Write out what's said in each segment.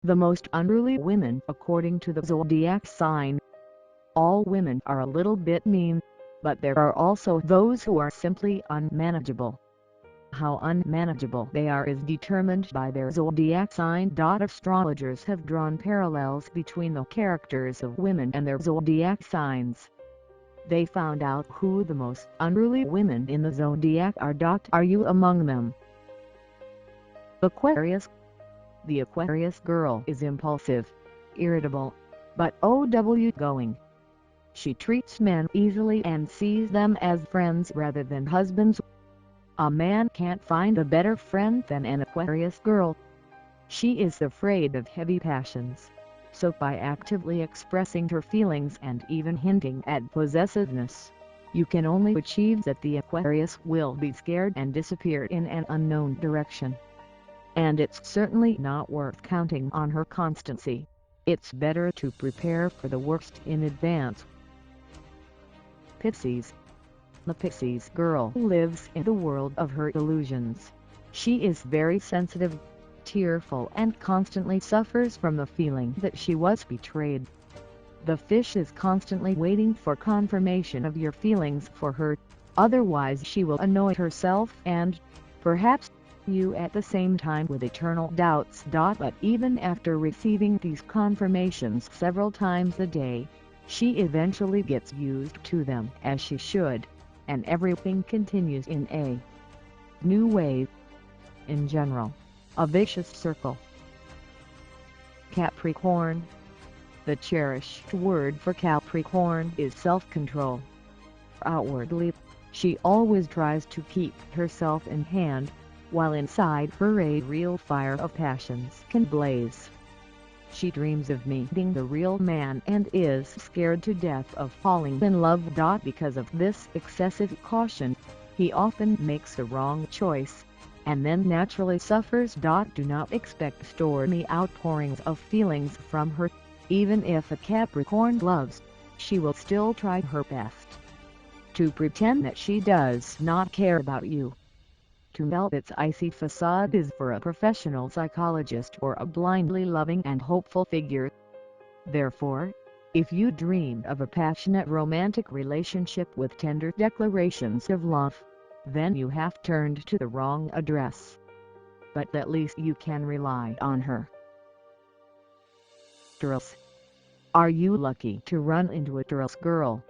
The most unruly women according to the Zodiac sign. All women are a little bit mean, but there are also those who are simply unmanageable. How unmanageable they are is determined by their Zodiac sign. Astrologers have drawn parallels between the characters of women and their Zodiac signs. They found out who the most unruly women in the Zodiac are. Are you among them? Aquarius. The Aquarius girl is impulsive, irritable, but outgoing. She treats men easily and sees them as friends rather than husbands. A man can't find a better friend than an Aquarius girl. She is afraid of heavy passions, so by actively expressing her feelings and even hinting at possessiveness, you can only achieve that the Aquarius will be scared and disappear in an unknown direction. And it's certainly not worth counting on her constancy. It's better to prepare for the worst in advance. Pisces. The Pisces girl lives in the world of her illusions. She is very sensitive, tearful and constantly suffers from the feeling that she was betrayed. The fish is constantly waiting for confirmation of your feelings for her, otherwise she will annoy herself and, perhaps, you at the same time with eternal doubts. But even after receiving these confirmations several times a day, she eventually gets used to them as she should, and everything continues in a new way. In general, a vicious circle. Capricorn. The cherished word for Capricorn is self-control. Outwardly, she always tries to keep herself in hand, while inside her a real fire of passions can blaze. She dreams of meeting the real man and is scared to death of falling in love. Because of this excessive caution, he often makes the wrong choice, and then naturally suffers. Do not expect stormy outpourings of feelings from her. Even if a Capricorn loves, she will still try her best to pretend that she does not care about you. To melt its icy facade is for a professional psychologist or a blindly loving and hopeful figure. Therefore, if you dream of a passionate romantic relationship with tender declarations of love, then you have turned to the wrong address. But at least you can rely on her. Taurus. Are you lucky to run into a Taurus girl?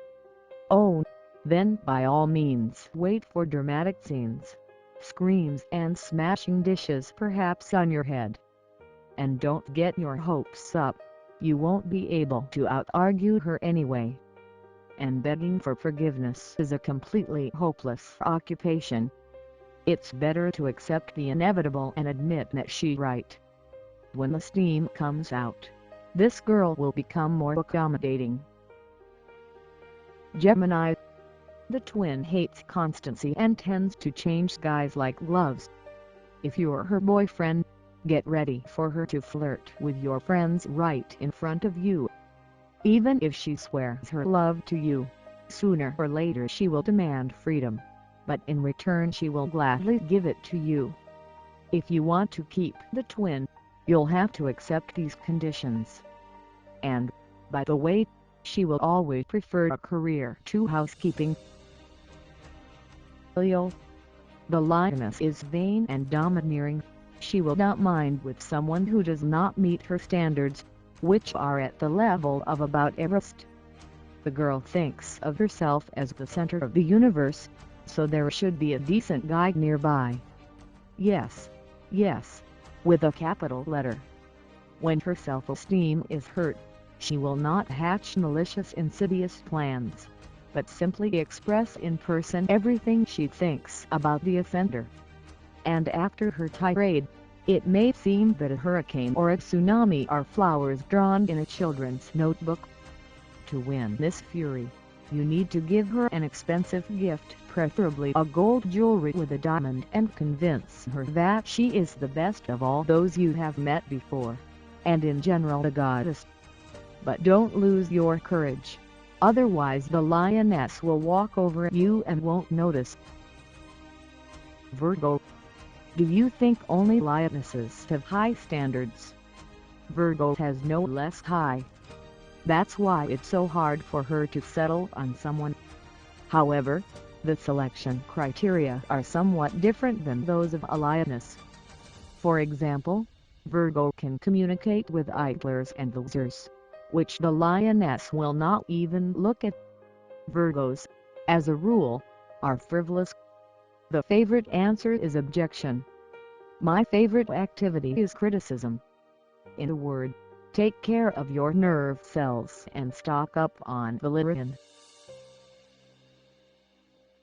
Oh, then by all means wait for dramatic scenes, screams and smashing dishes perhaps on your head. And don't get your hopes up, you won't be able to out-argue her anyway. And begging for forgiveness is a completely hopeless occupation. It's better to accept the inevitable and admit that she's right. When the steam comes out, this girl will become more accommodating. Gemini. The twin hates constancy and tends to change guys like gloves. If you're her boyfriend, get ready for her to flirt with your friends right in front of you. Even if she swears her love to you, sooner or later she will demand freedom, but in return she will gladly give it to you. If you want to keep the twin, you'll have to accept these conditions. And, by the way, she will always prefer a career to housekeeping. Leo. The lioness is vain and domineering. She will not mind with someone who does not meet her standards, which are at the level of about Everest. The girl thinks of herself as the center of the universe, so there should be a decent guy nearby. Yes, with a capital letter. When her self-esteem is hurt, she will not hatch malicious insidious plans, but simply express in person everything she thinks about the offender. And after her tirade, it may seem that a hurricane or a tsunami are flowers drawn in a children's notebook. To win this fury, you need to give her an expensive gift, preferably a gold jewelry with a diamond, and convince her that she is the best of all those you have met before, and in general a goddess. But don't lose your courage, otherwise the lioness will walk over you and won't notice. Virgo. Do you think only lionesses have high standards? Virgo has no less high. That's why it's so hard for her to settle on someone. However, the selection criteria are somewhat different than those of a lioness. For example, Virgo can communicate with idlers and losers, which the lioness will not even look at. Virgos, as a rule, are frivolous. The favorite answer is objection. My favorite activity is criticism. In a word, take care of your nerve cells and stock up on valerian.